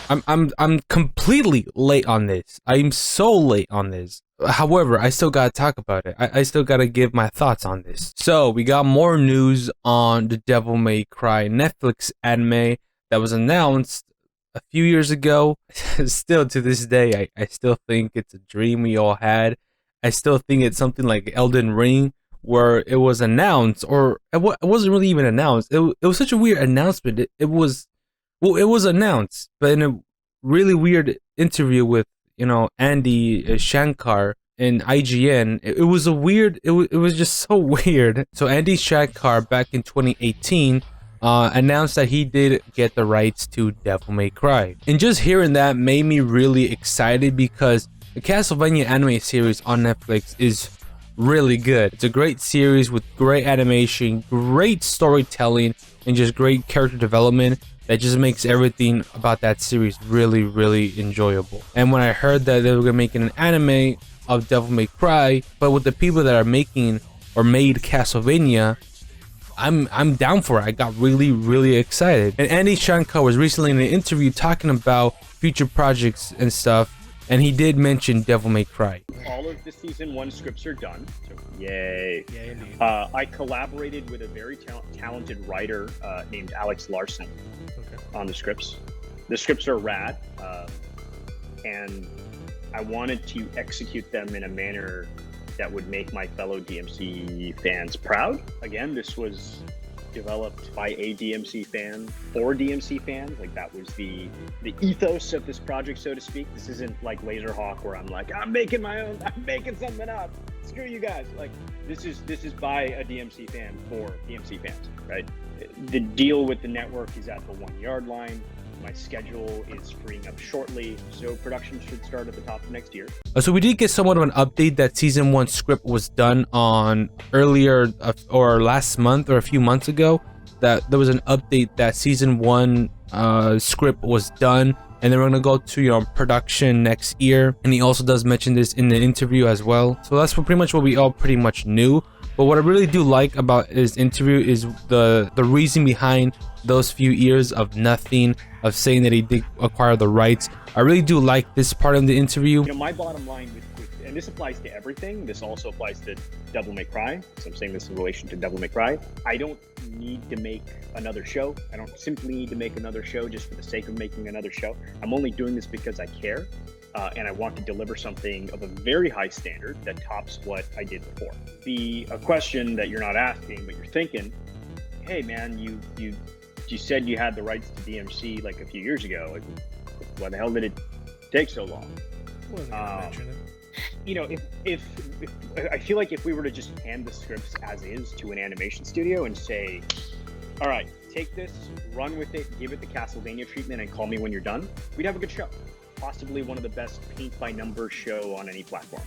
I'm completely late on this. I'm so late on this. However, I still gotta talk about it. I still gotta give my thoughts on this. So we got more news on the Devil May Cry Netflix anime that was announced a few years ago. Still to this day, I still think it's a dream we all had. I still think it's something like Elden Ring, where it was announced, or it wasn't really even announced. It was such a weird announcement. It was announced, but in a really weird interview with Andi Shanker in IGN. It was a weird. It was just so weird. So Andi Shanker back in 2018 announced that he did get the rights to Devil May Cry, and just hearing that made me really excited because the Castlevania anime series on Netflix is really good. It's a great series with great animation, great storytelling, and just great character development that just makes everything about that series really, really enjoyable. And when I heard that they were gonna make an anime of Devil May Cry, but with the people that are making or made Castlevania, I'm down for it. I got really, really excited. And Andi Shanker was recently in an interview talking about future projects and stuff, and he did mention Devil May Cry. All of the season 1 scripts are done, so yay. Yeah, indeed. I collaborated with a very talented writer named Alex Larson on the scripts. The scripts are rad, and I wanted to execute them in a manner that would make my fellow DMC fans proud. Again, this was developed by a DMC fan for DMC fans. Like, that was the ethos of this project, so to speak. This isn't like Laserhawk where I'm like, I'm making my own, I'm making something up, screw you guys. Like, this is by a DMC fan for DMC fans, right? The deal with the network is at the 1 yard line. My schedule is freeing up shortly, so production should start at the top of next year. So we did get somewhat of an update that season 1 script was done on earlier or last month or a few months ago. That there was an update that season 1 script was done, and they're gonna go to production next year. And he also does mention this in the interview as well. So that's pretty much what we all pretty much knew. But what I really do like about his interview is the reason behind those few years of nothing, of saying that he did acquire the rights. I really do like this part of the interview. My bottom line with and this applies to everything, this also applies to Devil May Cry, so I'm saying this in relation to Devil May Cry. I don't need to make another show. I don't simply need to make another show just for the sake of making another show. I'm only doing this because I care. And I want to deliver something of a very high standard that tops what I did before. A question that you're not asking, but you're thinking, hey man, you said you had the rights to DMC like a few years ago. Why the hell did it take so long? Wasn't gonna mention it. If I feel like if we were to just hand the scripts as is to an animation studio and say, all right, take this, run with it, give it the Castlevania treatment, and call me when you're done, we'd have a good show. Possibly one of the best paint-by-numbers show on any platform.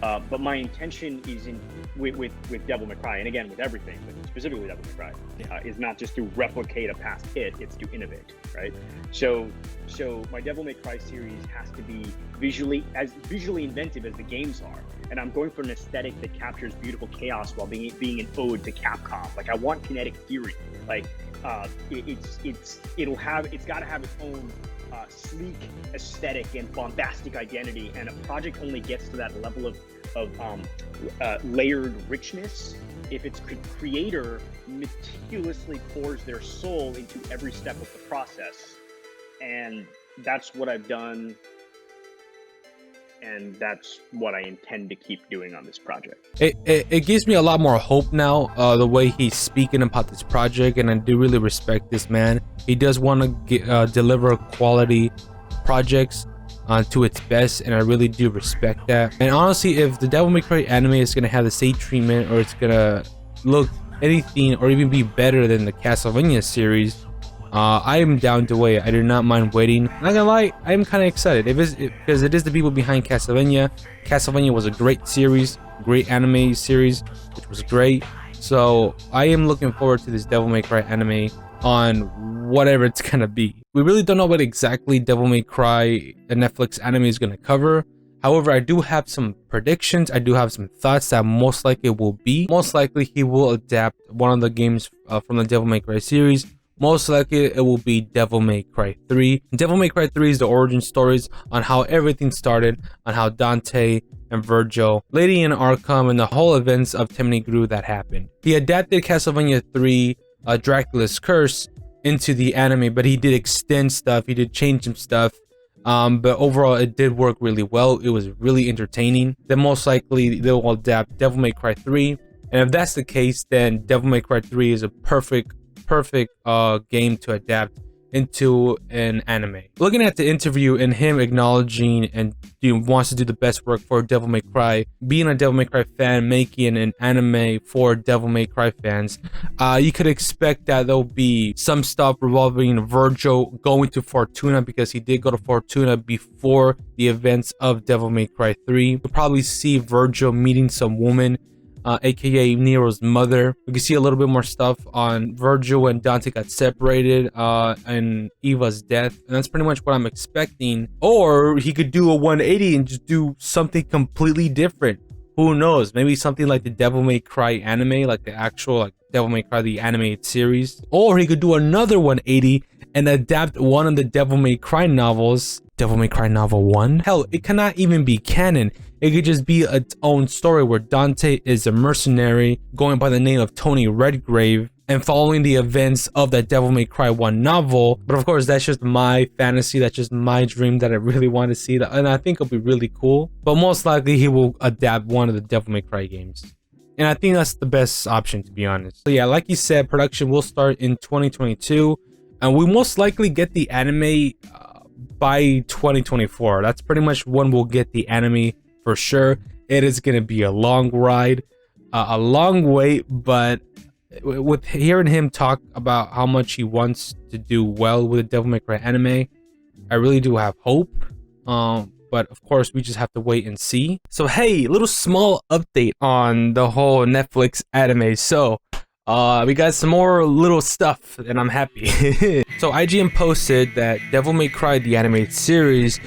But my intention is with Devil May Cry, and again with everything, but specifically Devil May Cry, is not just to replicate a past hit; it's to innovate, right? So my Devil May Cry series has to be visually inventive as the games are, and I'm going for an aesthetic that captures beautiful chaos while being an ode to Capcom. Like, I want kinetic fury. Like, it's got to have its own sleek aesthetic and bombastic identity, and a project only gets to that level of layered richness if its creator meticulously pours their soul into every step of the process. And that's what I've done, and that's what I intend to keep doing on this project. It gives me a lot more hope now, the way he's speaking about this project, and I do really respect this man. He does want to deliver quality projects to its best, and I really do respect that. And honestly, if the Devil May Cry anime is going to have the same treatment, or it's going to look anything or even be better than the Castlevania series, I am down to wait. I do not mind waiting. Not gonna lie, I am kind of excited because it is the people behind Castlevania. Castlevania was a great series, great anime series, which was great. So I am looking forward to this Devil May Cry anime on whatever it's gonna be. We really don't know what exactly Devil May Cry, the Netflix anime, is gonna cover. However, I do have some predictions. I do have some thoughts that most likely will be. Most likely he will adapt one of the games from the Devil May Cry series, most likely it will be Devil May Cry 3. Devil May Cry 3 is the origin stories on how everything started, on how Dante and Virgil, Lady in Arkham, and the whole events of Timothy Grew that happened. He adapted Castlevania 3, Dracula's Curse, into the anime, but he did extend stuff, he did change some stuff. But overall, it did work really well. It was really entertaining. Then most likely they'll adapt Devil May Cry 3. And if that's the case, then Devil May Cry 3 is a perfect game to adapt into an anime. Looking at the interview and him acknowledging and wants to do the best work for Devil May Cry, being a Devil May Cry fan, making an anime for Devil May Cry fans, you could expect that there'll be some stuff revolving Virgil going to Fortuna, because he did go to Fortuna before the events of Devil May Cry 3. You'll probably see Virgil meeting some woman, aka Nero's mother. We can see a little bit more stuff on Virgil and Dante got separated, and Eva's death, and that's pretty much what I'm expecting. Or he could do a 180 and just do something completely different. Who knows? Maybe something like the Devil May Cry anime, like the actual like Devil May Cry the animated series. Or he could do another 180 and adapt one of the Devil May Cry novels. Devil May Cry Novel 1? Hell, it cannot even be canon. It could just be its own story where Dante is a mercenary going by the name of Tony Redgrave and following the events of that Devil May Cry 1 novel. But of course, that's just my fantasy. That's just my dream that I really want to see. And I think it'll be really cool. But most likely, he will adapt one of the Devil May Cry games. And I think that's the best option, to be honest. So yeah, like you said, production will start in 2022. And we most likely get the anime by 2024. That's pretty much when we'll get the anime for sure. It is going to be a long ride, a long wait, but with hearing him talk about how much he wants to do well with the Devil May Cry anime, I really do have hope. But of course, we just have to wait and see. So hey, little small update on the whole Netflix anime. So we got some more little stuff and I'm happy. So IGN posted that Devil May Cry the animated series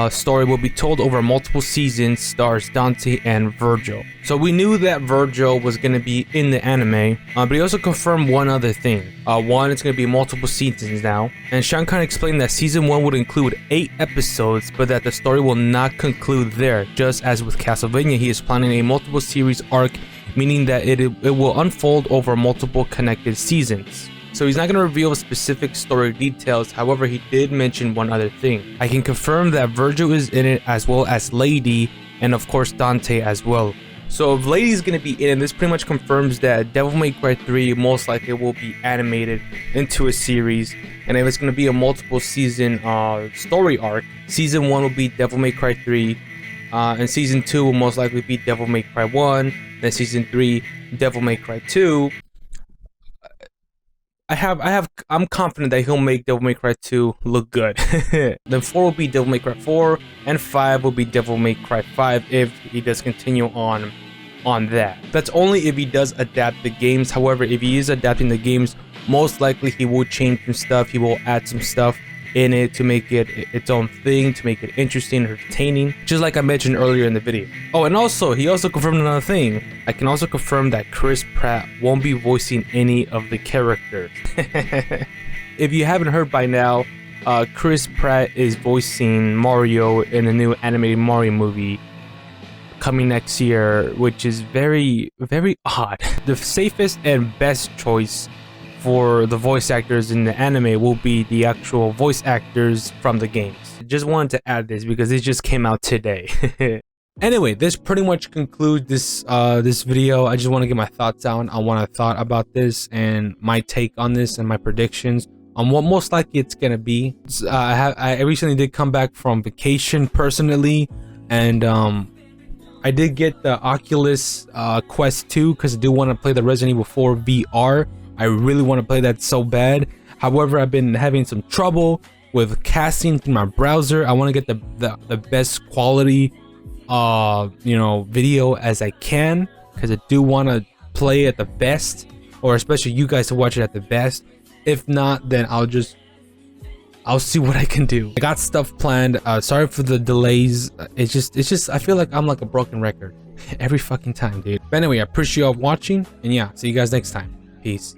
story will be told over multiple seasons, stars Dante and Virgil. So we knew that Virgil was going to be in the anime, but he also confirmed one other thing. One, it's going to be multiple seasons now. And Shanker explained that season 1 would include 8 episodes, but that the story will not conclude there. Just as with Castlevania, he is planning a multiple series arc, meaning that it will unfold over multiple connected seasons. So he's not going to reveal specific story details. However, he did mention one other thing. I can confirm that Virgil is in it, as well as Lady, and of course Dante as well. So if Lady is going to be in it, this pretty much confirms that Devil May Cry 3 most likely will be animated into a series. And if it's going to be a multiple season story arc, season 1 will be Devil May Cry 3, and season 2 will most likely be Devil May Cry 1, then season 3 Devil May Cry 2. I'm confident that he'll make Devil May Cry 2 look good. Then 4 will be Devil May Cry 4, and 5 will be Devil May Cry 5 if he does continue on that. That's only if he does adapt the games. However, if he is adapting the games, most likely he will change some stuff. He will add some stuff in it to make it its own thing, to make it interesting, entertaining, just like I mentioned earlier in the video. Oh, and also, he also confirmed another thing. I can also confirm that Chris Pratt won't be voicing any of the characters. If you haven't heard by now, Chris Pratt is voicing Mario in a new animated Mario movie coming next year, which is very, very odd. The safest and best choice for the voice actors in the anime will be the actual voice actors from the games. Just wanted to add this because it just came out today. Anyway, this pretty much concludes this video. I just want to get my thoughts out on what I thought about this and my take on this and my predictions on what most likely it's gonna be. I recently did come back from vacation personally, and I did get the Oculus Quest 2 because I do want to play the Resident Evil 4 VR. I really want to play that so bad. However, I've been having some trouble with casting through my browser. I want to get the best quality video as I can, because I do want to play at the best, or especially you guys to watch it at the best. If not, then I'll see what I can do. I got stuff planned. Sorry for the delays. It's just I feel like I'm like a broken record every fucking time, dude. But anyway, I appreciate y'all watching, and yeah, see you guys next time. Peace.